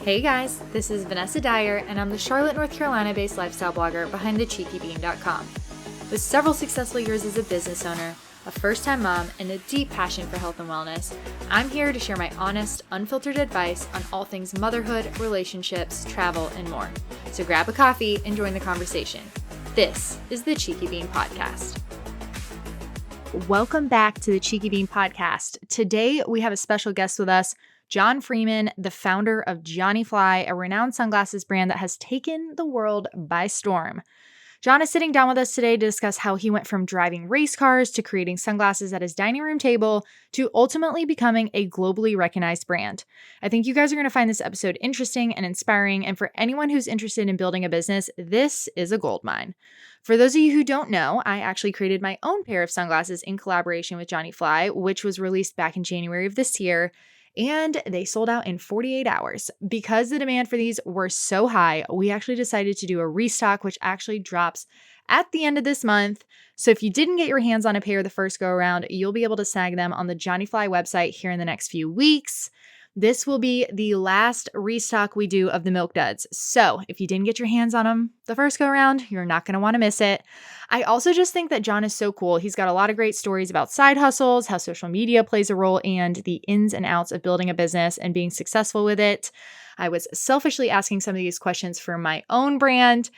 Hey guys, this is Vanessa Dyer, and I'm the Charlotte, North Carolina-based lifestyle blogger behind thecheekybean.com. With several successful years as a business owner, a first-time mom, and a deep passion for health and wellness, I'm here to share my honest, unfiltered advice on all things motherhood, relationships, travel, and more. So grab a coffee and join the conversation. This is the Cheeky Bean Podcast. Welcome back to the Cheeky Bean Podcast. Today, we have a special guest with us, John Freeman, the founder of Johnny Fly, a renowned sunglasses brand that has taken the world by storm. John is sitting down with us today to discuss how he went from driving race cars to creating sunglasses at his dining room table to ultimately becoming a globally recognized brand. I think you guys are going to find this episode interesting and inspiring, and for anyone who's interested in building a business, this is a goldmine. For those of you who don't know, I actually created my own pair of sunglasses in collaboration with Johnny Fly, which was released back in January of this year. And they sold out in 48 hours. Because the demand for these were so high, we actually decided to do a restock, which actually drops at the end of this month. So if you didn't get your hands on a pair the first go around, you'll be able to snag them on the Johnny Fly website here in the next few weeks. This will be the last restock we do of the Milk Duds. So if you didn't get your hands on them the first go around, you're not going to want to miss it. I also just think that John is so cool. He's got a lot of great stories about side hustles, how social media plays a role, and the ins and outs of building a business and being successful with it. I was selfishly asking some of these questions for my own brand.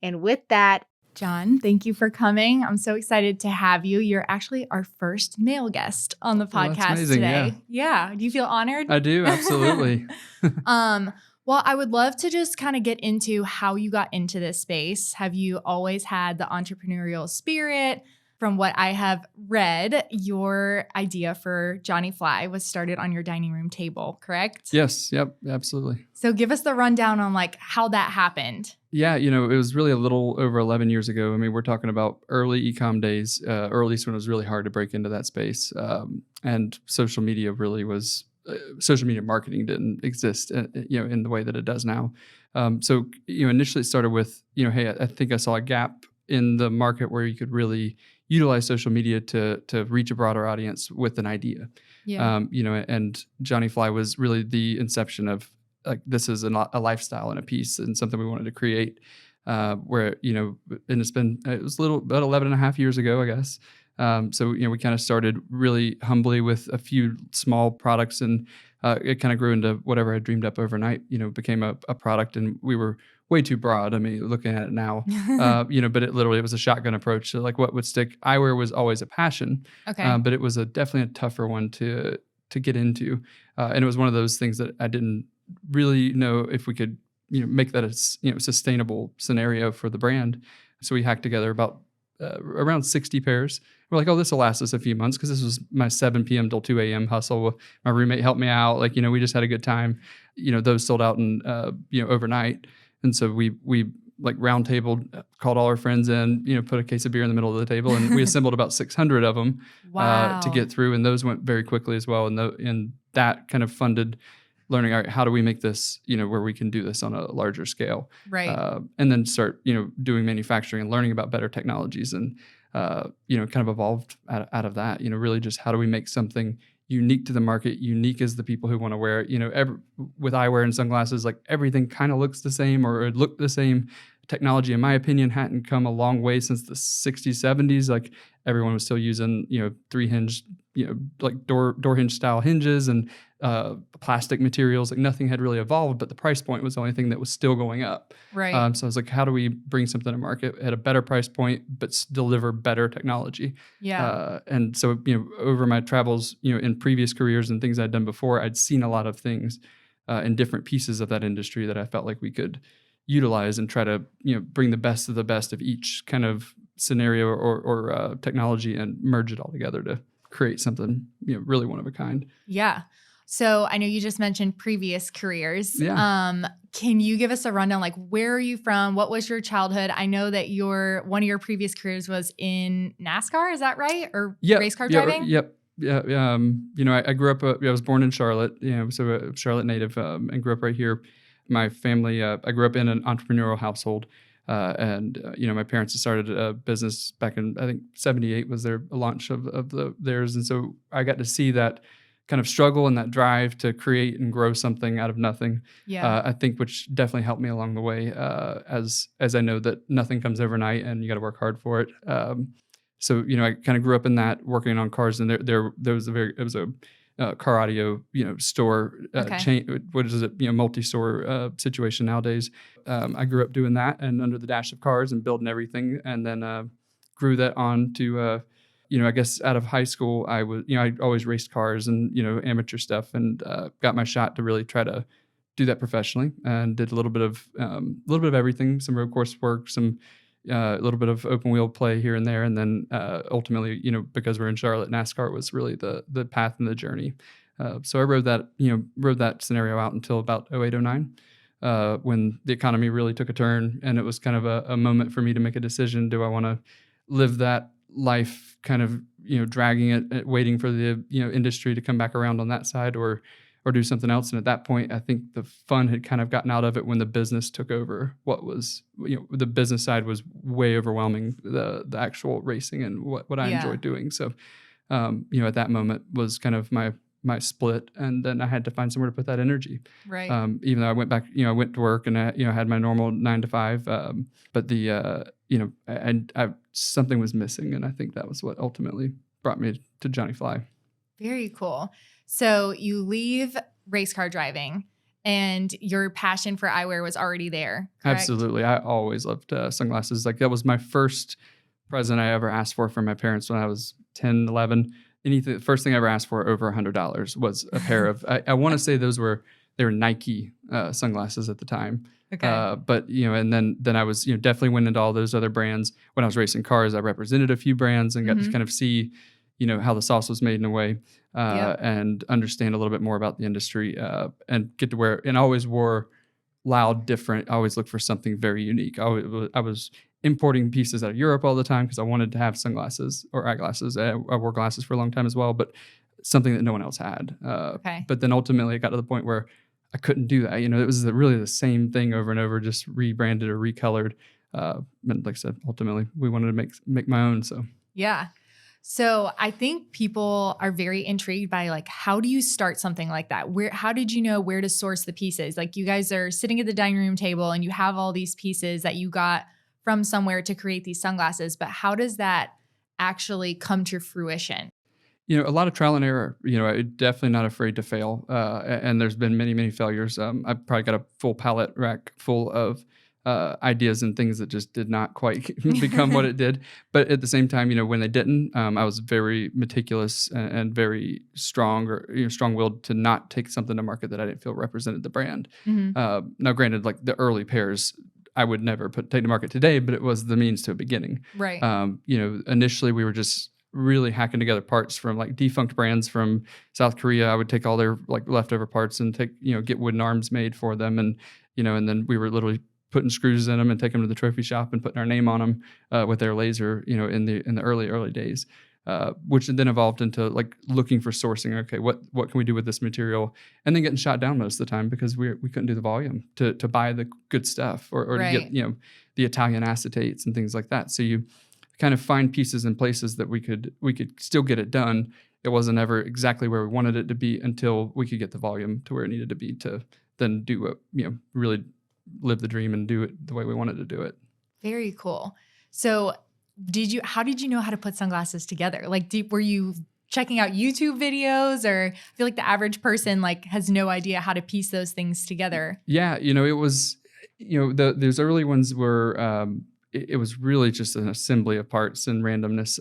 And with that, John, thank you for coming. I'm so excited to have you. You're actually our first male guest on the podcast today. Yeah. Do you feel honored? I do. Absolutely. Well, I would love to just kind of get into how you got into this space. Have you always had the entrepreneurial spirit? From what I have read, your idea for Johnny Fly was started on your dining room table, correct? Yes. Yep. Absolutely. So give us the rundown on how that happened. Yeah. It was really a little over 11 years ago. I mean, we're talking about early e-com days, or at least when it was really hard to break into that space. And social media really was, social media marketing didn't exist, in the way that it does now. So initially it started with, hey, I think I saw a gap in the market where you could really utilize social media to reach a broader audience with an idea. Yeah. And Johnny Fly was really the inception of this is a lifestyle and a piece and something we wanted to create where, and it was about 11 and a half years ago, I guess. So, we kind of started really humbly with a few small products and it kind of grew into whatever I dreamed up overnight, became a product, and we were way too broad. I mean, looking at it now, but it was a shotgun approach. So what would stick? Eyewear was always a passion, okay. But it was definitely a tougher one to get into. And it was one of those things that I didn't really know if we could, make that a, sustainable scenario for the brand. So we hacked together about around 60 pairs. We're like, oh, this will last us a few months, because this was my 7 p.m. till 2 a.m. hustle. My roommate helped me out. We just had a good time. Those sold out in, overnight. And so we round tabled, called all our friends in, put a case of beer in the middle of the table, and we assembled about 600 of them to get through. And those went very quickly as well. And that kind of funded learning, all right, how do we make this, where we can do this on a larger scale? Right. And then start, doing manufacturing and learning about better technologies, and, kind of evolved out of that, really just how do we make something unique to the market, unique as the people who want to wear it. With eyewear and sunglasses, everything kind of looks the same, or it looked the same. Technology, in my opinion, hadn't come a long way since the 60s, 70s. Everyone was still using, 3-hinge, door hinge style hinges and plastic materials. Nothing had really evolved, but the price point was the only thing that was still going up. Right. So I was like, how do we bring something to market at a better price point, but deliver better technology? Yeah. And so, over my travels, in previous careers and things I'd done before, I'd seen a lot of things in different pieces of that industry that I felt like we could utilize and try to, bring the best of the best of each kind of scenario or technology and merge it all together to create something, really one of a kind. Yeah. So I know you just mentioned previous careers. Yeah. Can you give us a rundown? Where are you from? What was your childhood? I know that one of your previous careers was in NASCAR. Is that right? Or race car driving? Yep. Yeah. I grew up, I was born in Charlotte, so a Charlotte native, and grew up right here. My family, I grew up in an entrepreneurial household. And my parents had started a business back in, I think, 78 was their launch of theirs. And so I got to see that kind of struggle and that drive to create and grow something out of nothing. Yeah. I think which definitely helped me along the way, as I know that nothing comes overnight and you got to work hard for it. So I kind of grew up in that, working on cars, and there was a car audio store Okay. chain. What is it? Multi-store situation nowadays. I grew up doing that and under the dash of cars and building everything, and then grew that on to. I guess out of high school, I was, I always raced cars and, amateur stuff, and got my shot to really try to do that professionally, and did a little bit of everything, some road course work, some a little bit of open wheel play here and there. And then ultimately, because we're in Charlotte, NASCAR was really the path and the journey. So I rode that scenario out until about 08, 09. When the economy really took a turn, and it was kind of a moment for me to make a decision. Do I want to live that life kind of, dragging it, waiting for the, industry to come back around on that side, or do something else? And at that point, I think the fun had kind of gotten out of it when the business took over. What was, the business side was way overwhelming the actual racing and what I enjoyed doing. So, at that moment was kind of my split, and then I had to find somewhere to put that energy. Right. Even though I went back, I went to work and I, had my normal 9 to 5, but I something was missing, and I think that was what ultimately brought me to Johnny Fly. Very cool. So you leave race car driving, and your passion for eyewear was already there, correct? Absolutely. I always loved sunglasses. Like, that was my first present I ever asked for from my parents when I was 10, 11. Anything, the first thing I ever asked for over $100 was a pair of, I want to say they were Nike sunglasses at the time. Okay. But and then I was definitely went into all those other brands. When I was racing cars, I represented a few brands and got to kind of see how the sauce was made in a way, and understand a little bit more about the industry, and get to wear, and I always wore loud, different. I always looked for something very unique. I was importing pieces out of Europe all the time because I wanted to have sunglasses or eyeglasses. I wore glasses for a long time as well, but something that no one else had. Okay. But then ultimately it got to the point where I couldn't do that. It was really the same thing over and over, just rebranded or recolored. And like I said, ultimately we wanted to make my own. So yeah. So I think people are very intrigued by, like, how do you start something like that? How did you know where to source the pieces? Like, you guys are sitting at the dining room table and you have all these pieces that you got from somewhere to create these sunglasses, but how does that actually come to fruition? A lot of trial and error. I'm definitely not afraid to fail. And there's been many, many failures. I've probably got a full palette rack full of ideas and things that just did not quite become what it did. But at the same time, when they didn't, I was very meticulous and very strong, or strong-willed to not take something to market that I didn't feel represented the brand. Mm-hmm. Now, granted, like the early pairs, I would never take to market today, but it was the means to a beginning. Right. Initially we were just really hacking together parts from like defunct brands from South Korea. I would take all their like leftover parts and get wooden arms made for them. And, and then we were literally putting screws in them and taking them to the trophy shop and putting our name on them with their laser, in the early days. Which then evolved into like looking for sourcing. Okay, what can we do with this material? And then getting shot down most of the time because we couldn't do the volume to buy the good stuff or Right. to get the Italian acetates and things like that. So you kind of find pieces and places that we could still get it done. It wasn't ever exactly where we wanted it to be until we could get the volume to where it needed to be to then do what really live the dream and do it the way we wanted to do it. Very cool. So how did you know how to put sunglasses together? Like, were you checking out YouTube videos, or I feel like the average person like has no idea how to piece those things together? Yeah. It was, those early ones were, it was really just an assembly of parts and randomness.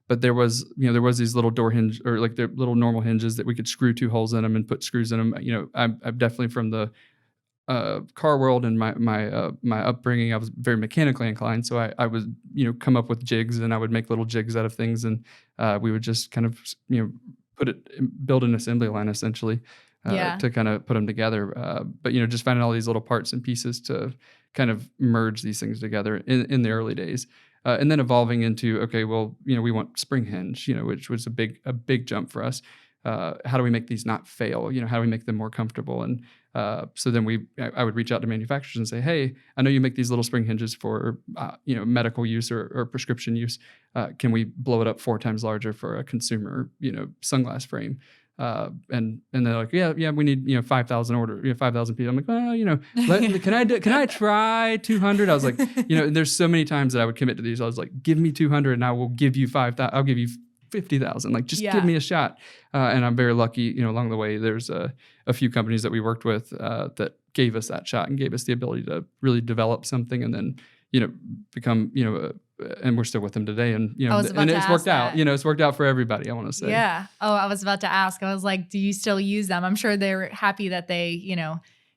But there was these little door hinge or like the little normal hinges that we could screw 2 holes in them and put screws in them. I'm definitely from the car world and my upbringing. I was very mechanically inclined, so I would come up with jigs, and I would make little jigs out of things, and we would just kind of build an assembly line essentially to kind of put them together. But just finding all these little parts and pieces to kind of merge these things together in the early days, and then evolving into we want spring hinge, which was a big jump for us. How do we make these not fail? How do we make them more comfortable? And so then I would reach out to manufacturers and say, hey, I know you make these little spring hinges for medical use or prescription use. Can we blow it up 4 times larger for a consumer sunglass frame? And they're like, yeah, we need 5,000 order, 5,000 people. I'm like, well, can I try 200? I was like, there's so many times that I would commit to these. I was like, give me 200 and I will give you 5,000. I'll give you 50,000. Like, just give me a shot. And I'm very lucky, along the way, there's a few companies that we worked with that gave us that shot and gave us the ability to really develop something and then, become, and we're still with them today. And, and it's worked out, it's worked out for everybody, I want to say. Yeah. Oh, I was about to ask, I was like, do you still use them? I'm sure they're happy that they,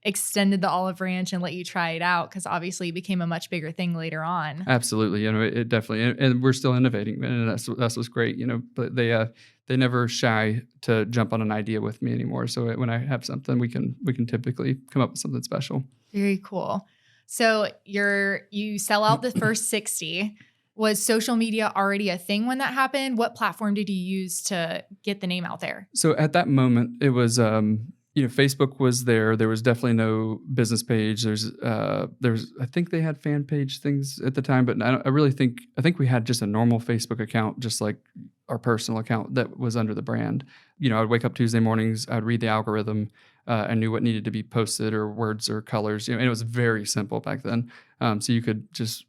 extended the olive branch and let you try it out, because obviously it became a much bigger thing later on. Absolutely. It definitely, and we're still innovating, and that's what's great, but they never shy to jump on an idea with me anymore. So when I have something, we can typically come up with something special. Very cool. So you sell out the first 60. Was social media already a thing when that happened? What platform did you use to get the name out there? So at that moment, it was, Facebook was there. There was definitely no business page. There's, I think they had fan page things at the time, but I think we had just a normal Facebook account, just like our personal account that was under the brand. I would wake up Tuesday mornings, I'd read the algorithm. I knew what needed to be posted or words or colors, and it was very simple back then. So you could just,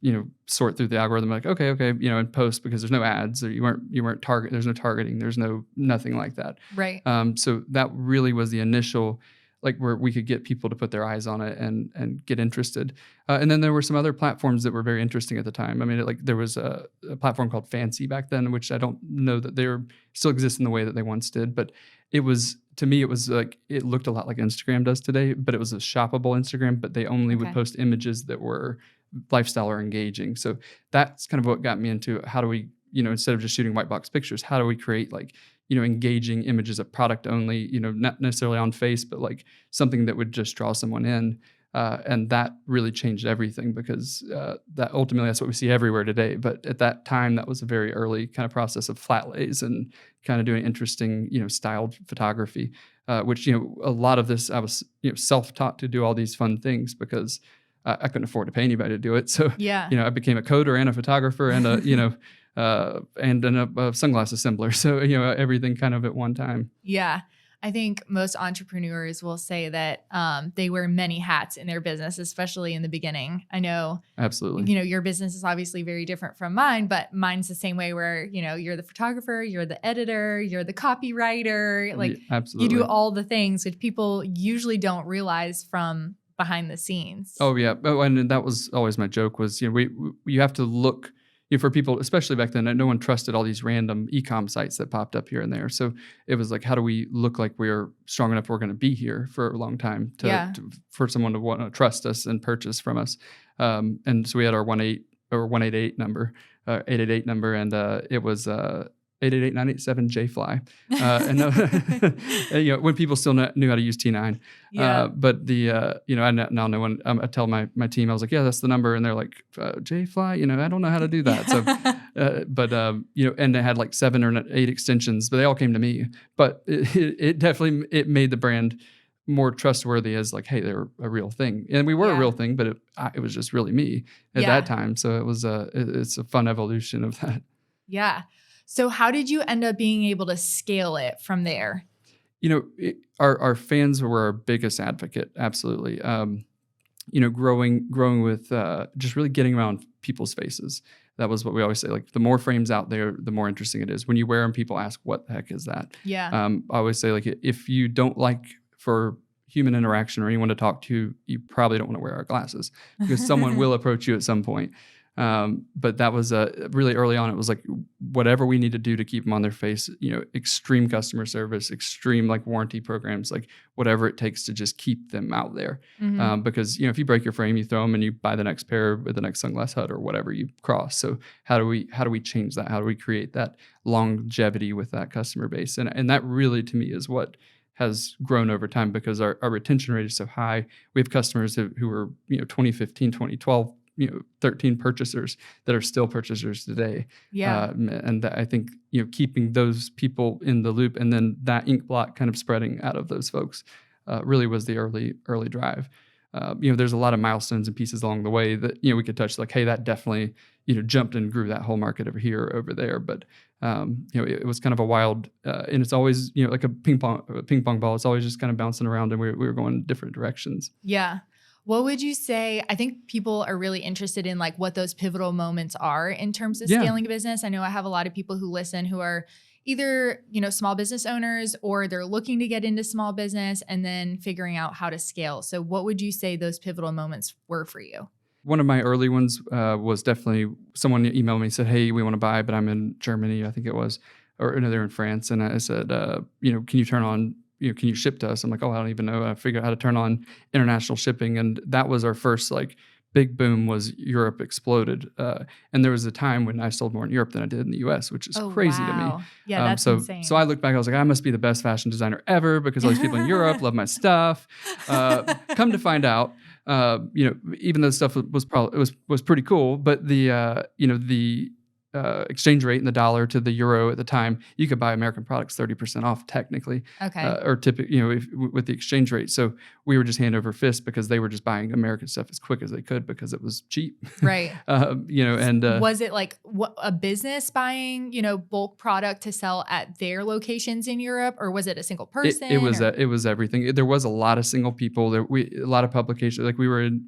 sort through the algorithm, like, okay, and post, because there's no ads, or you weren't target. There's no targeting. There's nothing like that. Right. So that really was the initial, like, where we could get people to put their eyes on it and get interested. And then there were some other platforms that were very interesting at the time. I mean, there was a platform called Fancy back then, which I don't know that they still exist in the way that they once did, but to me, it was like, it looked a lot like Instagram does today, but it was a shoppable Instagram, but they only would post images that were lifestyle or engaging. So that's kind of what got me into, how do we, instead of just shooting white box pictures, how do we create engaging images of product only, not necessarily on face, but like something that would just draw someone in. And that really changed everything, because that ultimately, that's what we see everywhere today. But at that time, that was a very early kind of process of flat lays and kind of doing interesting, styled photography, which, a lot of this I was, self-taught to do all these fun things, because I couldn't afford to pay anybody to do it. So, I became a coder and a photographer and a, and a sunglass assembler. So, everything kind of at one time. Yeah. I think most entrepreneurs will say that they wear many hats in their business, especially in the beginning. I know. Absolutely. Your business is obviously very different from mine, but mine's the same way, where, you're the photographer, you're the editor, you're the copywriter. Like, absolutely. You do all the things which people usually don't realize from behind the scenes. Oh, yeah. Oh, and that was always my joke was, you have to look, for people, especially back then, no one trusted all these random e-com sites that popped up here and there. So it was like, how do we look like we're strong enough, we're going to be here for a long time for someone to want to trust us and purchase from us. And so we had our 188 number, 888 number, and it was 888-987-JFly. And when people still knew how to use T9. But I now know when I tell my team, I was like, yeah, that's the number. And they're like, JFly, I don't know how to do that. So, and they had like 7 or 8 extensions, but they all came to me. But it definitely made the brand more trustworthy as like, hey, they're a real thing. And we were a real thing, but it was just really me at that time. So it was it's a fun evolution of that. Yeah. So how did you end up being able to scale it from there? Our fans were our biggest advocate. Absolutely. Growing with just really getting around people's faces. That was what we always say. Like, the more frames out there, the more interesting it is. When you wear them, people ask, what the heck is that? Yeah. I always say, like, if you don't like for human interaction or anyone to talk to, you probably don't want to wear our glasses, because someone will approach you at some point. But that was really early on. It was like, whatever we need to do to keep them on their face, extreme customer service, extreme like warranty programs, like whatever it takes to just keep them out there. Mm-hmm. Because, if you break your frame, you throw them and you buy the next pair with the next Sunglass Hut or whatever you cross. So how do we change that? How do we create that longevity with that customer base? And that really, to me, is what has grown over time, because our retention rate is so high. We have customers who were, 2015, 2012, 13 purchasers that are still purchasers today. Yeah. And I think, keeping those people in the loop, and then that ink blot kind of spreading out of those folks really was the early drive. There's a lot of milestones and pieces along the way that, we could touch, like, hey, that definitely, jumped and grew that whole market over here, over there. But It was kind of a wild, and it's always, like a ping pong ball. It's always just kind of bouncing around, and we were going different directions. Yeah. What would you say? I think people are really interested in like what those pivotal moments are in terms of scaling a business. I know I have a lot of people who listen who are either, small business owners, or they're looking to get into small business and then figuring out how to scale. So what would you say those pivotal moments were for you? One of my early ones was definitely someone emailed me and said, "Hey, we want to buy, but I'm in Germany, I think it was, or no, they're in France." And I said, "Can you turn on, can you ship to us?" I'm like, "Oh, I don't even know." I figured out how to turn on international shipping, and that was our first like big boom. Was Europe exploded, and there was a time when I sold more in Europe than I did in the U.S., which is crazy to me. Yeah, that's insane. So I look back, I was like, I must be the best fashion designer ever because all these people in Europe love my stuff. Come to find out. Even though stuff was pretty cool, but the exchange rate in the dollar to the euro at the time, you could buy American products 30% off technically. Okay. Or typically, with the exchange rate. So we were just hand over fist because they were just buying American stuff as quick as they could because it was cheap. Right. And was it like a business buying, bulk product to sell at their locations in Europe, or was it a single person? It was everything. There was a lot of single people. A lot of publications. Like we were in,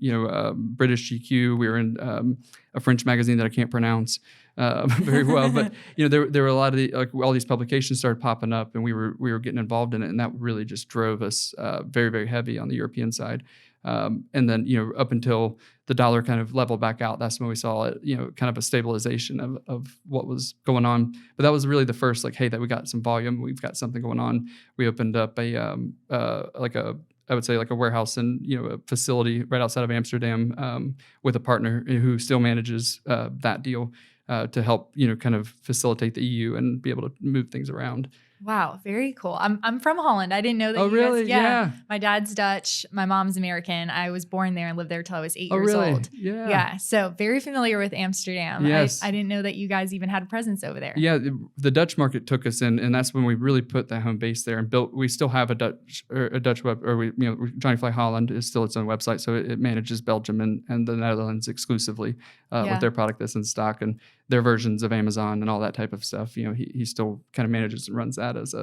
British GQ. We were in a French magazine that I can't pronounce very well, but there were a lot of all these publications started popping up, and we were getting involved in it, and that really just drove us very, very heavy on the European side. And then up until the dollar kind of leveled back out, that's when we saw it, kind of a stabilization of what was going on. But that was really the first hey, that we got some volume, we've got something going on. We opened up I would say like a warehouse and a facility right outside of Amsterdam with a partner who still manages that deal. To help, kind of facilitate the EU and be able to move things around. Wow, very cool. I'm from Holland. I didn't know that. Oh, really? Guys, yeah. My dad's Dutch. My mom's American. I was born there and lived there till I was 8 years old. Yeah. Yeah. So very familiar with Amsterdam. Yes. I didn't know that you guys even had a presence over there. Yeah. The Dutch market took us in, and that's when we really put that home base there and built. We still have a Dutch web, or Johnny Fly Holland is still its own website, so it manages Belgium and the Netherlands exclusively with their product that's in stock and their versions of Amazon and all that type of stuff. He still kind of manages and runs that as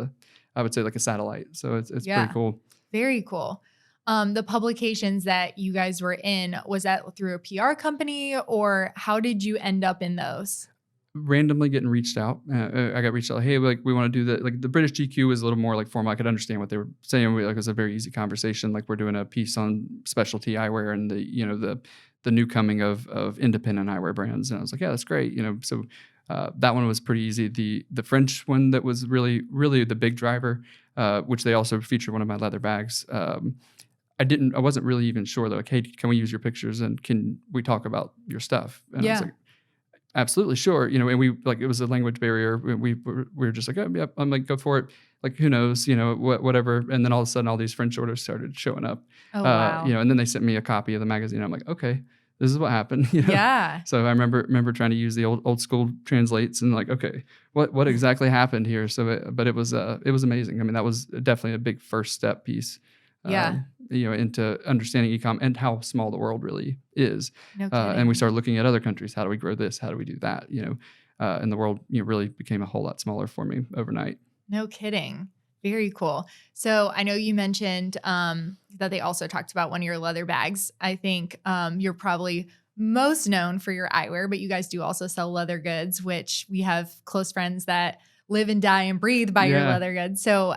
I would say like a satellite. So it's pretty cool. Very cool. The publications that you guys were in, was that through a PR company, or how did you end up in those? Randomly getting reached out. I got reached out, hey, we want to do that. Like the British GQ was a little more like formal. I could understand what they were saying. It was a very easy conversation. Like we're doing a piece on specialty eyewear and the new coming of independent eyewear brands. And I was like, yeah, that's great. So that one was pretty easy. The French one that was really, really the big driver, which they also featured one of my leather bags. I wasn't really even sure though. Like, hey, can we use your pictures and can we talk about your stuff? And I was like, absolutely, sure. And we it was a language barrier. We were just like, oh, yeah, I'm like, go for it. Like, who knows, whatever. And then all of a sudden, all these French orders started showing up. Oh, wow. And then they sent me a copy of the magazine. I'm like, okay, this is what happened. Yeah. So I remember trying to use the old school translates and like, okay, what exactly happened here? So, but it was amazing. I mean, that was definitely a big first step piece. Yeah. Into understanding e-com and how small the world really is. No kidding. And we started looking at other countries. How do we grow this? How do we do that? And the world really became a whole lot smaller for me overnight. No kidding. Very cool. So I know you mentioned that they also talked about one of your leather bags. I think you're probably most known for your eyewear, but you guys do also sell leather goods, which we have close friends that live and die and breathe by your leather goods. So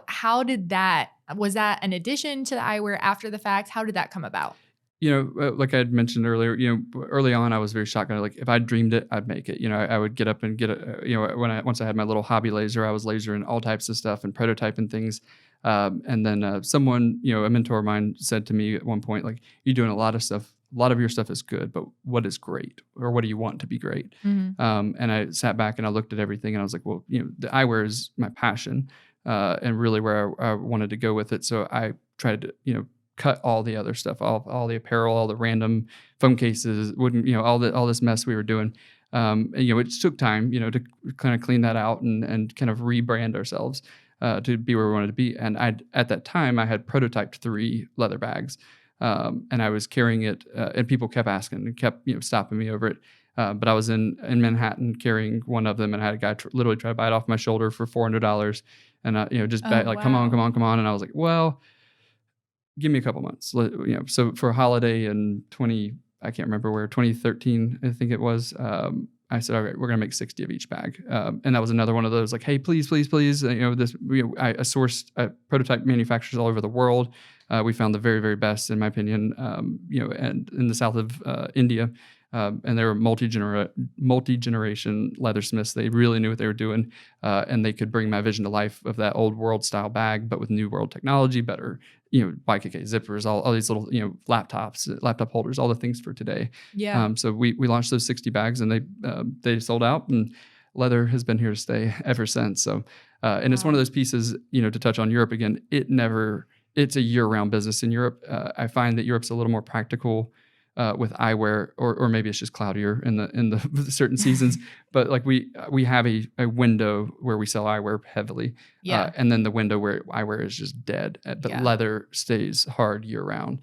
was that an addition to the eyewear after the fact? How did that come about? Like I had mentioned earlier, early on I was very shotgun. Like if I dreamed it, I'd make it. I would get up and get it. Once I had my little hobby laser, I was lasering all types of stuff and prototyping things. And then someone, a mentor of mine said to me at one point, like, you're doing a lot of stuff. A lot of your stuff is good, but what is great, or what do you want to be great? Mm-hmm. And I sat back and I looked at everything and I was like, well, the eyewear is my passion, and really where I wanted to go with it. So I tried to, cut all the other stuff, all the apparel, all the random phone cases, all this mess we were doing. It took time, to kind of clean that out and kind of rebrand ourselves to be where we wanted to be. And at that time I had prototyped 3 leather bags. And I was carrying it, and people kept asking and kept, stopping me over it. But I was in Manhattan carrying one of them, and I had a guy literally try to buy it off my shoulder for $400, and just Oh, like, come on, come wow. on, come on, and I was like, well, give me a couple months. So for a holiday in I can't remember where, 2013, I think it was. I said, all right, we're gonna make 60 of each bag, and that was another one of those like, hey, please, please, please. I sourced prototype manufacturers all over the world. We found the very, very best, in my opinion, and in the south of India. And they were multi-generation leathersmiths. They really knew what they were doing, and they could bring my vision to life of that old world style bag, but with new world technology, better, YKK zippers, all these little, laptops, laptop holders, all the things for today. Yeah. So we launched those 60 bags, and they sold out, and leather has been here to stay ever since. So, and it's one of Wow. those pieces, to touch on Europe again. It's a year-round business in Europe. I find that Europe's a little more practical with eyewear, or maybe it's just cloudier in the certain seasons. But like we have a window where we sell eyewear heavily, Yeah. and then the window where eyewear is just dead. But Yeah. leather stays hard year round.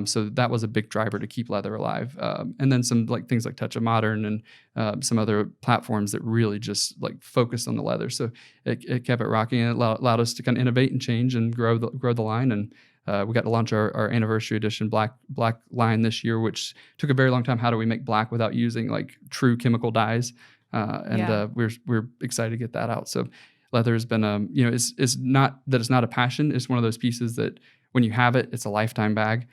So that was a big driver to keep leather alive. And then some like things like Touch of Modern and some other platforms that really just like focused on the leather. So it kept it rocking, and it allowed us to kind of innovate and change and grow the line. And we got to launch our anniversary edition black line this year, which took a very long time. How do we make black without using like true chemical dyes? Yeah. We're excited to get that out. So leather has been it's not that it's not a passion. It's one of those pieces that when you have it, it's a lifetime bag.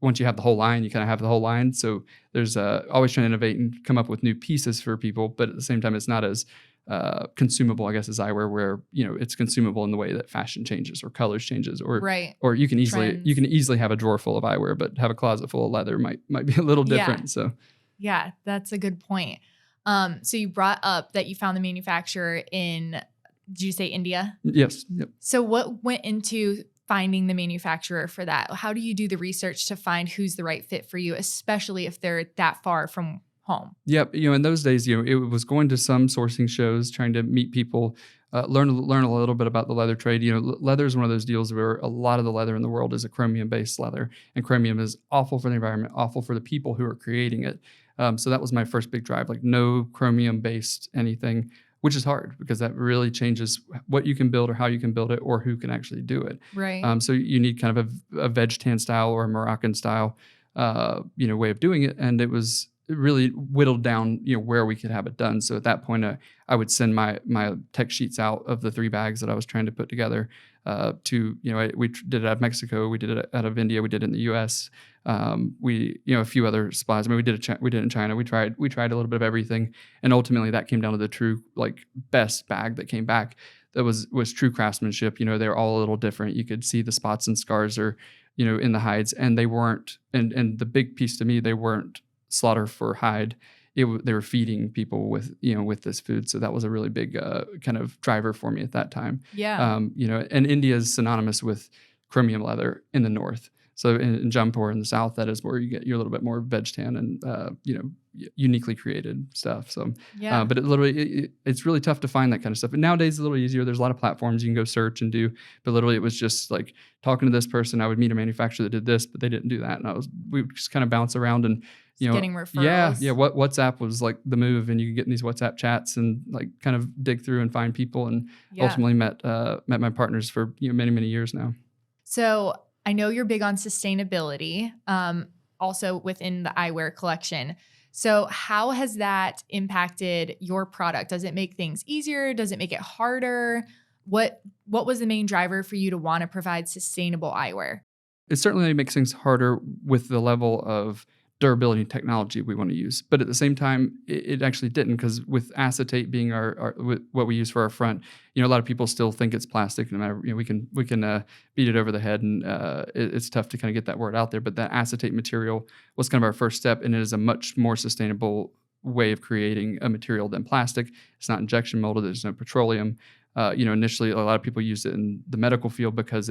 Once you have the whole line, you kind of have the whole line. So there's always trying to innovate and come up with new pieces for people, but at the same time, it's not as consumable, I guess, as eyewear, where it's consumable in the way that fashion changes or colors changes, Right. or you can Trends. easily have a drawer full of eyewear, but have a closet full of leather might be a little Yeah. different. So Yeah, that's a good point. So you brought up that you found the manufacturer in, did you say India? yes, yep. So what went into finding the manufacturer for that? How do you do the research to find who's the right fit for you, especially if they're that far from home? Yep. In those days, it was going to some sourcing shows, trying to meet people, learn a little bit about the leather trade. Leather is one of those deals where a lot of the leather in the world is a chromium-based leather, and chromium is awful for the environment, awful for the people who are creating it. So that was my first big drive, like no chromium-based anything, which is hard because that really changes what you can build or how you can build it or who can actually do it. Right. So you need kind of a veg tan style or a Moroccan style, way of doing it. And it really whittled down, where we could have it done. So at that point, I would send my tech sheets out of the 3 bags that I was trying to put together to, we did it out of Mexico, we did it out of India, we did it in the U.S. We, a few other spots. I mean, we did it in China. We tried a little bit of everything, and ultimately that came down to the true like best bag that came back. That was true craftsmanship. They're all a little different. You could see the spots and scars or, in the hides, and they weren't. And the big piece to me, they weren't slaughter for hide. They were feeding people with this food. So that was a really big kind of driver for me at that time. Yeah. And India is synonymous with chromium leather in the north. So in Jaipur in the south, that is where you get your little bit more veg tan and uniquely created stuff. So Yeah. but it's really tough to find that kind of stuff. And nowadays it's a little easier. There's a lot of platforms you can go search and do. But literally it was just like talking to this person. I would meet a manufacturer that did this, but they didn't do that. And we would just kind of bounce around and Getting referrals. yeah. WhatsApp was like the move, and you could get in these WhatsApp chats and like kind of dig through and find people, and ultimately met my partners for many, many years now. So I know you're big on sustainability, also within the eyewear collection. So how has that impacted your product? Does it make things easier? Does it make it harder? What was the main driver for you to want to provide sustainable eyewear? It certainly makes things harder with the level of durability and technology we want to use. But at the same time, it actually didn't, because with acetate being our what we use for our front, a lot of people still think it's plastic. No matter, we can beat it over the head, and it's tough to kind of get that word out there. But that acetate material was kind of our first step, and it is a much more sustainable way of creating a material than plastic. It's not injection molded. There's no petroleum. Initially, a lot of people used it in the medical field because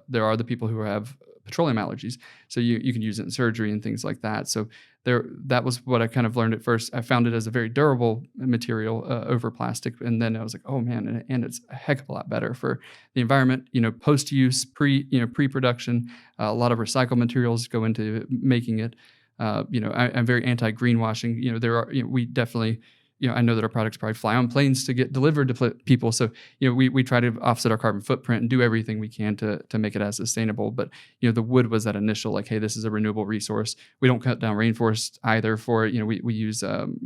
there are the people who have petroleum allergies. So you can use it in surgery and things like that. So that was what I kind of learned at first. I found it as a very durable material over plastic. And then I was like, oh man, and it's a heck of a lot better for the environment, post-use, pre-production. A lot of recycled materials go into making it. I'm very anti-greenwashing. We definitely, I know that our products probably fly on planes to get delivered to people. So, we try to offset our carbon footprint and do everything we can to make it as sustainable. But, the wood was that initial, like, hey, this is a renewable resource. We don't cut down rainforests either for it. We use,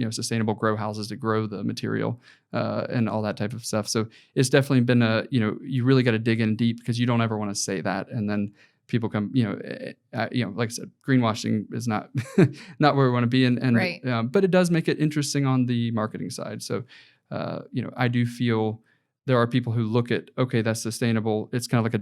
sustainable grow houses to grow the material and all that type of stuff. So it's definitely been you really got to dig in deep because you don't ever want to say that. And then people come, like I said, greenwashing is not not where we want to be, and Right. But it does make it interesting on the marketing side. So, I do feel there are people who look at, okay, that's sustainable. It's kind of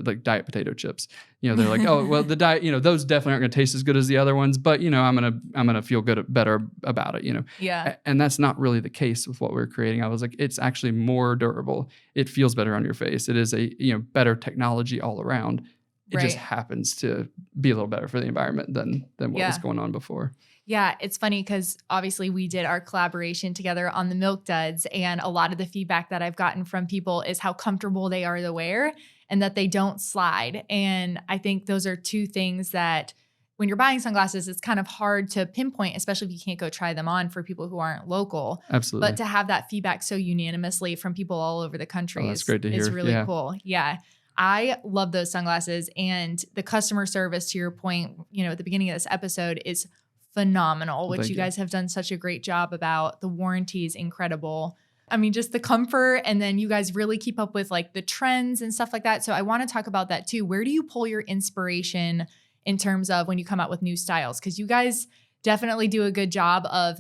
like diet potato chips. They're like, oh, well, the diet, those definitely aren't going to taste as good as the other ones, but I'm gonna feel better about it. Yeah. And that's not really the case with what we're creating. I was like, it's actually more durable. It feels better on your face. It is a better technology all around. It just happens to be a little better for the environment than what was going on before. Yeah, it's funny because obviously we did our collaboration together on the Milk Duds, and a lot of the feedback that I've gotten from people is how comfortable they are to wear and that they don't slide. And I think those are two things that when you're buying sunglasses, it's kind of hard to pinpoint, especially if you can't go try them on for people who aren't local. Absolutely. But to have that feedback so unanimously from people all over the country that's great to hear. is really cool. Yeah. I love those sunglasses, and the customer service, to your point, at the beginning of this episode, is phenomenal, which you guys have done such a great job about. The warranty is incredible. I mean, just the comfort, and then you guys really keep up with like the trends and stuff like that. So I want to talk about that too. Where do you pull your inspiration in terms of when you come out with new styles? Because you guys definitely do a good job of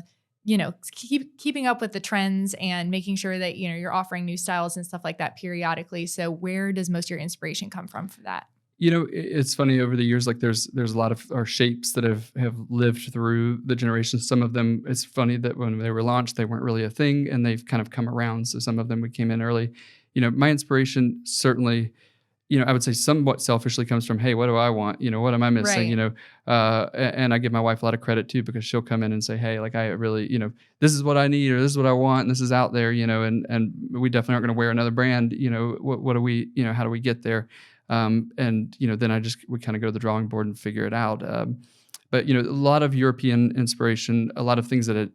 keeping up with the trends and making sure that, you're offering new styles and stuff like that periodically. So where does most of your inspiration come from for that? It's funny, over the years, like there's a lot of our shapes that have lived through the generations. Some of them, it's funny that when they were launched, they weren't really a thing, and they've kind of come around. So some of them we came in early. My inspiration certainly, I would say somewhat selfishly comes from, hey, what do I want? What am I missing? Right. And I give my wife a lot of credit too, because she'll come in and say, hey, like I really, this is what I need, or this is what I want, and this is out there, and we definitely aren't going to wear another brand. What do we, how do we get there? And then we kind of go to the drawing board and figure it out. But a lot of European inspiration, a lot of things that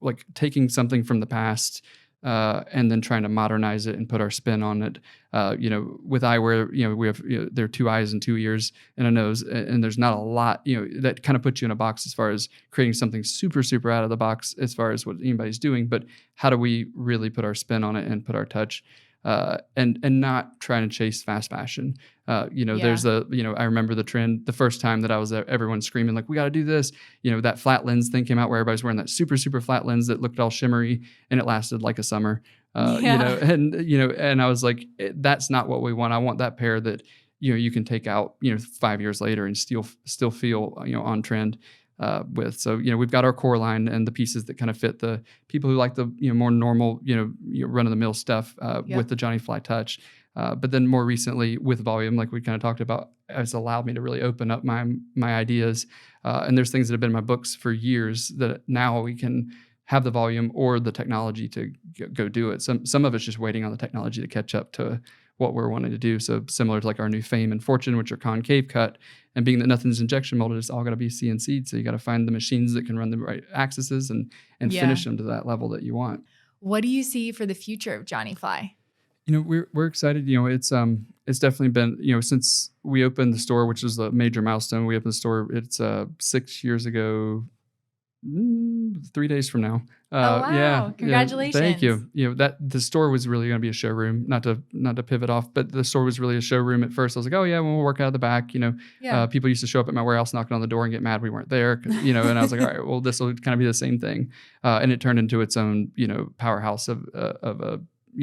like taking something from the past, and then trying to modernize it and put our spin on it. With eyewear, we have, there are 2 eyes and 2 ears and a nose, and there's not a lot, that kind of puts you in a box as far as creating something super, super out of the box as far as what anybody's doing. But how do we really put our spin on it and put our touch? And not trying to chase fast fashion. There's I remember the trend the first time that I was there, everyone screaming like, we got to do this. That flat lens thing came out where everybody's wearing that super, super flat lens that looked all shimmery, and it lasted like a summer. And I was like, that's not what we want. I want that pair that, you can take out, 5 years later and still feel, on trend. With. So, we've got our core line and the pieces that kind of fit the people who like the, more normal, run of the mill stuff, with the Johnny Fly touch. But then more recently with volume, like we kind of talked about, has allowed me to really open up my ideas. And there's things that have been in my books for years that now we can have the volume or the technology to go do it. Some of it's just waiting on the technology to catch up to what we're wanting to do. So similar to like our new Fame and Fortune, which are concave cut, and being that nothing's injection molded, it's all got to be CNC'd. So you got to find the machines that can run the right axes and finish them to that level that you want. What do you see for the future of Johnny Fly? We're excited. It's definitely been, since we opened the store, which is a major milestone. We opened the store, it's 6 years ago, 3 days from now. Wow. Yeah. Congratulations. Thank you. That the store was really going to be a showroom, not to pivot off, but the store was really a showroom at first. I was like, oh yeah, we'll work out of the back. People used to show up at my warehouse knocking on the door and get mad we weren't there. And I was like, all right, well, this will kind of be the same thing. And it turned into its own, powerhouse of a,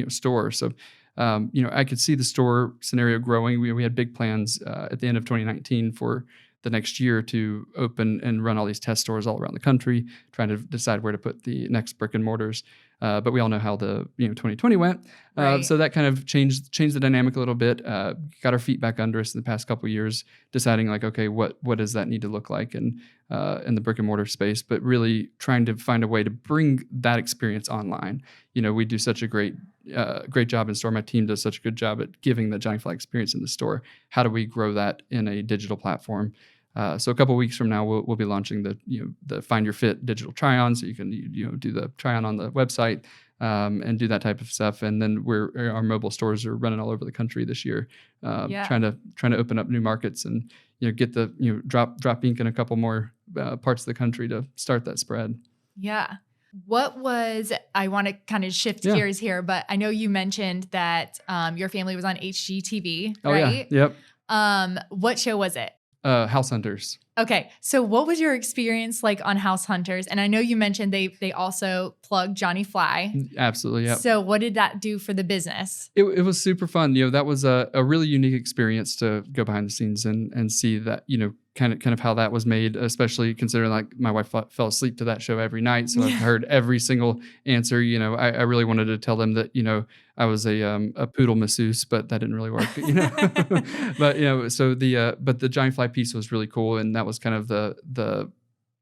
store. So, I could see the store scenario growing. We had big plans at the end of 2019 for the next year to open and run all these test stores all around the country, trying to decide where to put the next brick and mortars. But we all know how the 2020 went. Right. So that kind of changed the dynamic a little bit. Got our feet back under us in the past couple of years, deciding like, okay, what does that need to look like in the brick and mortar space? But really trying to find a way to bring that experience online. We do such a great job in store. My team does such a good job at giving the Johnny Fly experience in the store. How do we grow that in a digital platform? So a couple of weeks from now, we'll be launching the Find Your Fit digital try-on, so you can do the try-on on the website and do that type of stuff. And then our mobile stores are running all over the country this year, trying to open up new markets and get the drop ink in a couple more parts of the country to start that spread. Yeah. I want to kind of shift gears here, but I know you mentioned that your family was on HGTV, right? Oh, yeah. Yep. What show was it? House Hunters. Okay. So what was your experience like on House Hunters? And I know you mentioned they also plugged Johnny Fly. Absolutely. Yeah. So what did that do for the business? It was super fun. That was a really unique experience to go behind the scenes and see that, kind of how that was made, especially considering like my wife fell asleep to that show every night. So I've heard every single answer. I really wanted to tell them that, I was a poodle masseuse, but that didn't really work, But, so the Johnny Fly piece was really cool. And that was kind of the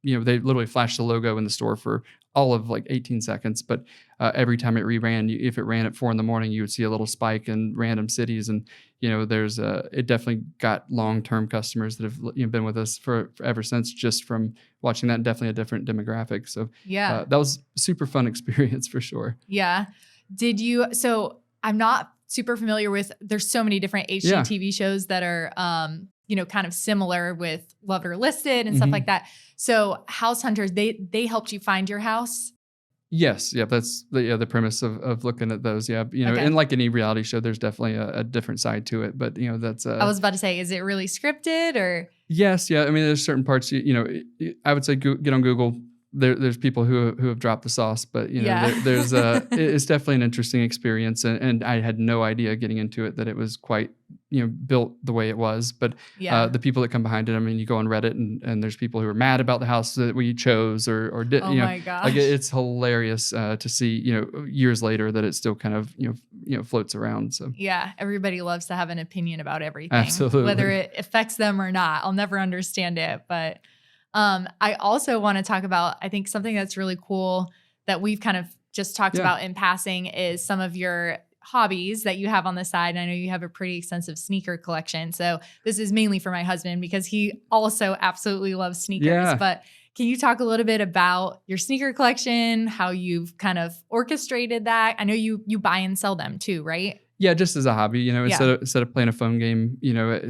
they literally flashed the logo in the store for all of like 18 seconds. But every time it reran, if it ran at 4 a.m, you would see a little spike in random cities. And, it definitely got long-term customers that have been with us for ever since, just from watching that. Definitely a different demographic. So that was a super fun experience for sure. Yeah. So I'm not super familiar with, there's so many different HGTV shows that are, kind of similar with Loved or Listed and stuff like that. So House Hunters, they helped you find your house? Yes. Yeah. That's the premise of looking at those. Yeah. And like any reality show, there's definitely a different side to it, but that's, I was about to say, is it really scripted or? Yes. Yeah. I mean, there's certain parts, I would say get on Google. There's people who have dropped the sauce, but there's it's definitely an interesting experience, and I had no idea getting into it that it was quite built the way it was. But the people that come behind it, I mean, you go on Reddit and there's people who are mad about the house that we chose or did. My gosh. Like it's hilarious to see years later that it still kind of floats around. So yeah, everybody loves to have an opinion about everything, absolutely, whether it affects them or not. I'll never understand it, but. I also want to talk about, I think something that's really cool that we've kind of just talked about in passing is some of your hobbies that you have on the side. And I know you have a pretty extensive sneaker collection. So this is mainly for my husband because he also absolutely loves sneakers. Yeah. But can you talk a little bit about your sneaker collection, how you've kind of orchestrated that? I know you buy and sell them too, right? Yeah, just as a hobby, instead of playing a phone game,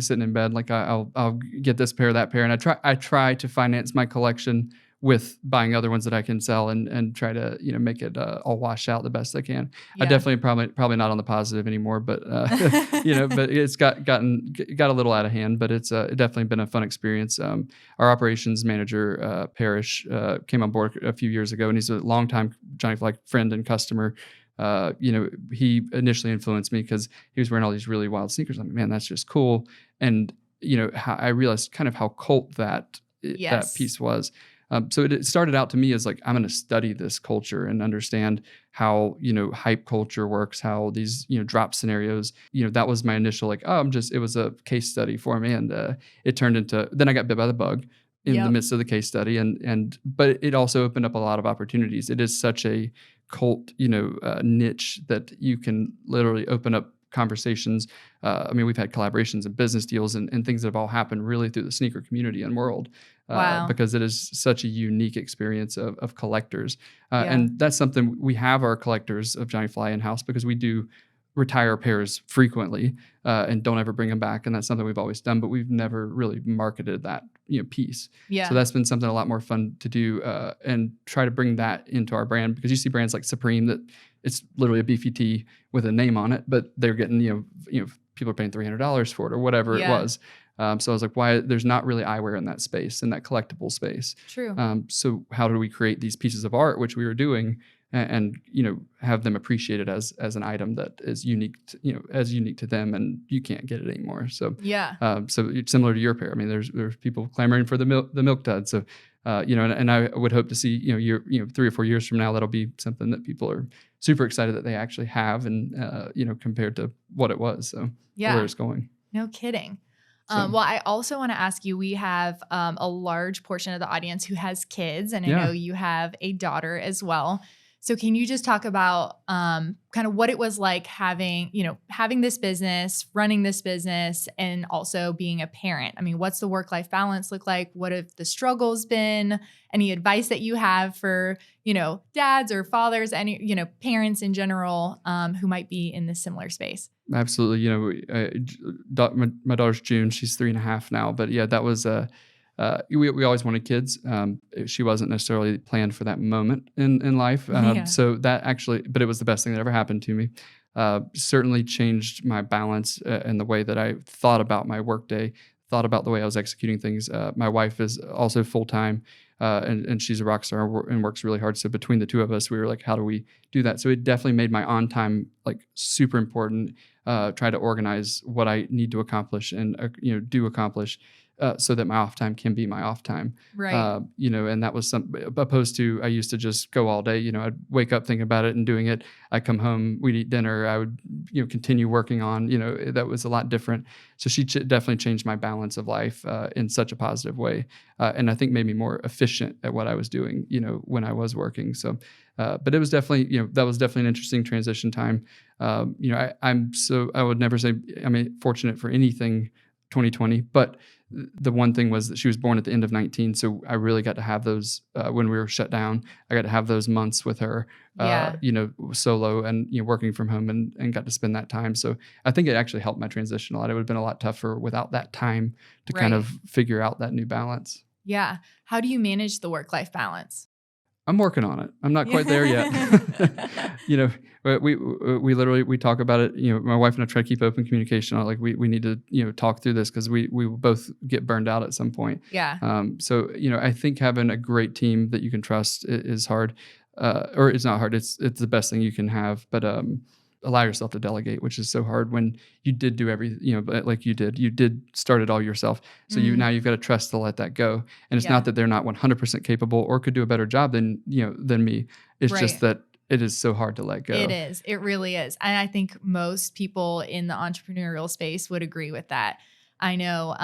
sitting in bed, like I'll get this pair, that pair, and I try to finance my collection with buying other ones that I can sell and try to make it all wash out the best I can. Yeah. I definitely probably not on the positive anymore, but but it's got a little out of hand, but it's definitely been a fun experience. Our operations manager Parrish came on board a few years ago, and he's a longtime Johnny Fly friend and customer. He initially influenced me because he was wearing all these really wild sneakers. I'm like, man, that's just cool. And, how I realized kind of how cult that piece was. So it started out to me as like, I'm going to study this culture and understand how, hype culture works, how these, drop scenarios, that was my initial like, it was a case study for me. And it turned into, then I got bit by the bug in the midst of the case study. But it also opened up a lot of opportunities. It is such a cult, niche that you can literally open up conversations. I mean, we've had collaborations and business deals and things that have all happened really through the sneaker community and world. Because it is such a unique experience of collectors. And that's something we have our collectors of Johnny Fly in-house because we do retire pairs frequently and don't ever bring them back. And that's something we've always done, but we've never really marketed that piece. Yeah. So that's been something a lot more fun to do and try to bring that into our brand, because you see brands like Supreme that it's literally a beefy tee with a name on it, but they're getting, people are paying $300 for it or whatever it was. So I was like, why there's not really eyewear in that space, in that collectible space. True. So how do we create these pieces of art, which we were doing, and have them appreciated as an item that is unique, as unique to them, and you can't get it anymore. So so it's similar to your pair. I mean, there's people clamoring for the milk dud. So and I would hope to see 3 or 4 years from now that'll be something that people are super excited that they actually have, and compared to what it was. So where it's going. No kidding. Well, I also want to ask you, we have a large portion of the audience who has kids, and I know you have a daughter as well. So can you just talk about kind of what it was like having this business, running this business, and also being a parent? I mean, what's the work-life balance look like? What have the struggles been? Any advice that you have for, dads or fathers, any, parents in general who might be in this similar space? Absolutely. My daughter's June. She's 3.5 now. But yeah, that was we always wanted kids. She wasn't necessarily planned for that moment in life. Yeah. So that actually, but it was the best thing that ever happened to me. Certainly changed my balance and the way that I thought about my workday, thought about the way I was executing things. My wife is also full-time, and she's a rock star and works really hard. So between the two of us, we were like, how do we do that? So it definitely made my on time like super important. Try to organize what I need to accomplish and do accomplish. So that my off time can be my off time. Right. And that was opposed to, I used to just go all day, I'd wake up thinking about it and doing it. I'd come home, we'd eat dinner. I would, continue working on, that was a lot different. So she definitely changed my balance of life in such a positive way. And I think made me more efficient at what I was doing, when I was working. So, but it was definitely, that was definitely an interesting transition time. I would never say I'm fortunate for anything 2020, but the one thing was that she was born at the end of 19. So I really got to have those when we were shut down. I got to have those months with her, solo and, working from home and got to spend that time. So I think it actually helped my transition a lot. It would have been a lot tougher without that time to kind of figure out that new balance. Yeah. How do you manage the work-life balance? I'm working on it. I'm not quite there yet. We literally talk about it. My wife and I try to keep open communication on like we need to talk through this because we will both get burned out at some point. Yeah. So I think having a great team that you can trust is hard, or it's not hard. It's the best thing you can have. But allow yourself to delegate, which is so hard when you did do everything, but like you did start it all yourself. So now you've got to trust to let that go. And it's not that they're not 100% capable or could do a better job than me. It's just that it is so hard to let go. It is. It really is. And I think most people in the entrepreneurial space would agree with that. I know,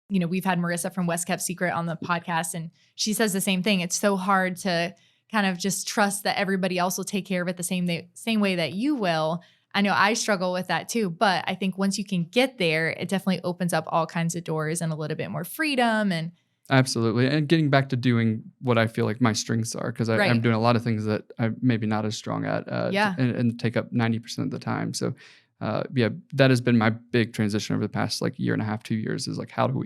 we've had Marissa from West Kept Secret on the podcast, and she says the same thing. It's so hard to kind of just trust that everybody else will take care of it the same way that you will. I know I struggle with that too, but I think once you can get there, it definitely opens up all kinds of doors and a little bit more freedom. And absolutely. And getting back to doing what I feel like my strengths are, because I'm doing a lot of things that I'm maybe not as strong at and take up 90% of the time. So that has been my big transition over the past like year and a half, 2 years is like, how do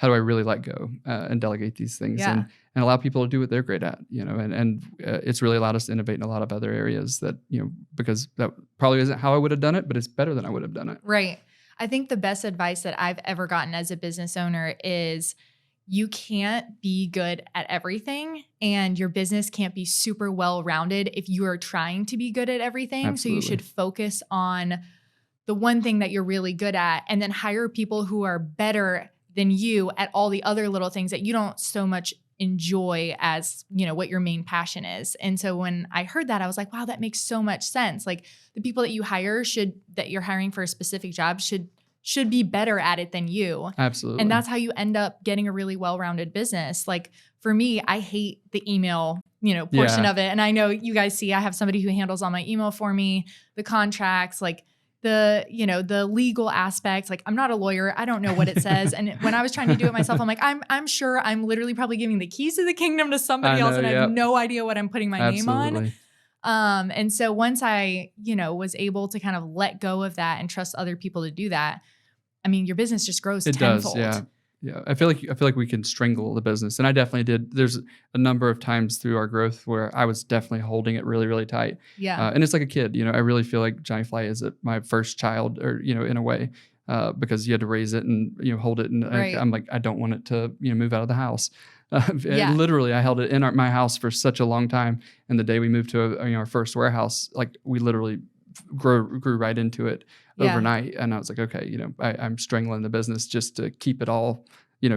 I really let go and delegate these things and allow people to do what they're great at, and it's really allowed us to innovate in a lot of other areas that, because that probably isn't how I would have done it, but it's better than I would have done it. Right. I think the best advice that I've ever gotten as a business owner is you can't be good at everything, and your business can't be super well-rounded if you are trying to be good at everything. Absolutely. So you should focus on the one thing that you're really good at and then hire people who are better than you at all the other little things that you don't so much enjoy as, what your main passion is. And so when I heard that, I was like, wow, that makes so much sense. Like the people that you hire that you're hiring for a specific job should be better at it than you. Absolutely. And that's how you end up getting a really well-rounded business. Like for me, I hate the email, portion of it. And I know you guys see, I have somebody who handles all my email for me, the contracts, like the legal aspects. Like I'm not a lawyer. I don't know what it says. And when I was trying to do it myself, I'm like, I'm sure I'm literally probably giving the keys to the kingdom to somebody else. And I have no idea what I'm putting my name on. And so once I, was able to kind of let go of that and trust other people to do that, I mean, your business just grows tenfold. Yeah. I feel like we can strangle the business. And I definitely did. There's a number of times through our growth where I was definitely holding it really, really tight. Yeah. And it's like a kid, I really feel like Johnny Fly is my first child or, in a way, because you had to raise it and, hold it. And I'm like, I don't want it to, move out of the house. Literally, I held it in my house for such a long time. And the day we moved to our first warehouse, like we literally grew right into it overnight. And I was like, okay, I'm strangling the business just to keep it all,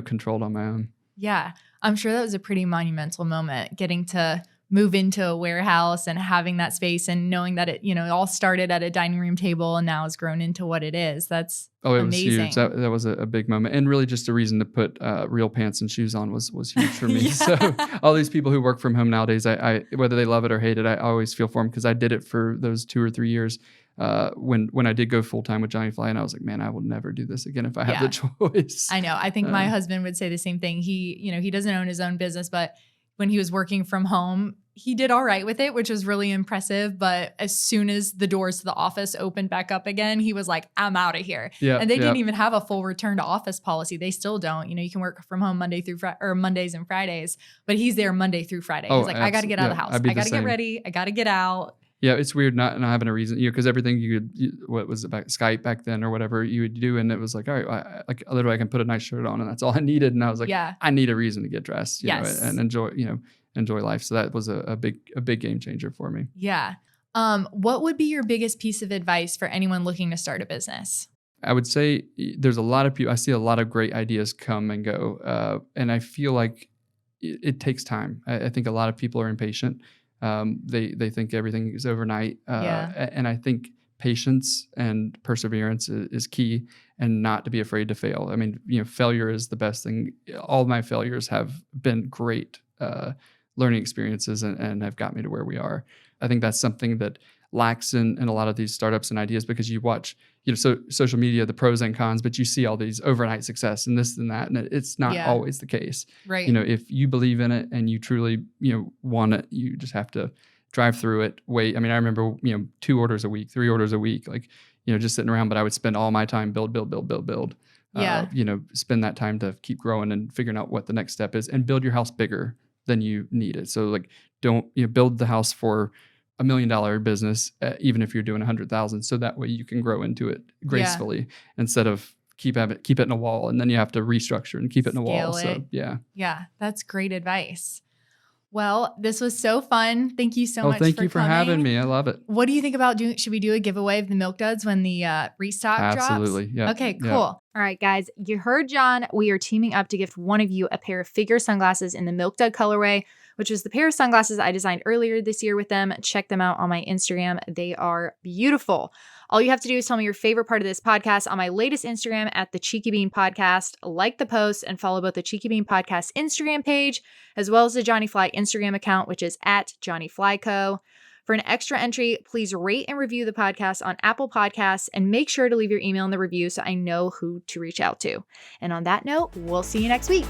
controlled on my own. Yeah. I'm sure that was a pretty monumental moment, getting to move into a warehouse and having that space and knowing that it, it all started at a dining room table and now has grown into what it is. That's amazing. Was huge. That was a big moment. And really just a reason to put real pants and shoes on was huge for me. So all these people who work from home nowadays, I whether they love it or hate it, I always feel for them because I did it for those 2 or 3 years when I did go full time with Johnny Fly, and I was like, man, I will never do this again if I have the choice. I know. I think my husband would say the same thing. He doesn't own his own business, but when he was working from home, he did all right with it, which was really impressive. But as soon as the doors to the office opened back up again, he was like, I'm out of here. Yeah, and they didn't even have a full return to office policy. They still don't. You can work from home Mondays and Fridays, but he's there Monday through Friday. He's like, I got to get out of the house. I got to get ready. I got to get out. Yeah, it's weird not having a reason, because everything what was it back, Skype back then or whatever you would do, and it was like, all right, literally I can put a nice shirt on and that's all I needed, and I was like, I need a reason to get dressed, you know, and enjoy life. So that was a big game changer for me. Yeah. What would be your biggest piece of advice for anyone looking to start a business? I would say there's a lot of people. I see a lot of great ideas come and go, and I feel like it takes time. I think a lot of people are impatient. They think everything is overnight. And I think patience and perseverance is key, and not to be afraid to fail. I mean, failure is the best thing. All of my failures have been great learning experiences and have got me to where we are. I think that's something that lacks in a lot of these startups and ideas, because you watch, social media, the pros and cons, but you see all these overnight success and this and that, and it's not always the case. Right. If you believe in it and you truly, want it, you just have to drive through it. Wait. I mean, I remember, 2 orders a week, 3 orders a week, like, just sitting around, but I would spend all my time build. Spend that time to keep growing and figuring out what the next step is, and build your house bigger than you need it. So like, don't build the house for $1 million business, even if you're doing 100,000. So that way you can grow into it gracefully instead of keep it in a wall, and then you have to restructure and keep it in a wall. So yeah, that's great advice. Well, this was so fun. Thank you so much. Thank you for having me. I love it. What do you think about should we do a giveaway of the Milk Duds when the restock drops? Absolutely. Yeah. Okay, cool. All right, guys, you heard John. We are teaming up to gift one of you a pair of figure sunglasses in the Milk Dud colorway, which was the pair of sunglasses I designed earlier this year with them. Check them out on my Instagram. They are beautiful. All you have to do is tell me your favorite part of this podcast on my latest Instagram at the Cheeky Bean Podcast. Like the post and follow both the Cheeky Bean Podcast Instagram page as well as the Johnny Fly Instagram account, which is at Johnny Fly Co. For an extra entry, please rate and review the podcast on Apple Podcasts, and make sure to leave your email in the review so I know who to reach out to. And on that note, we'll see you next week.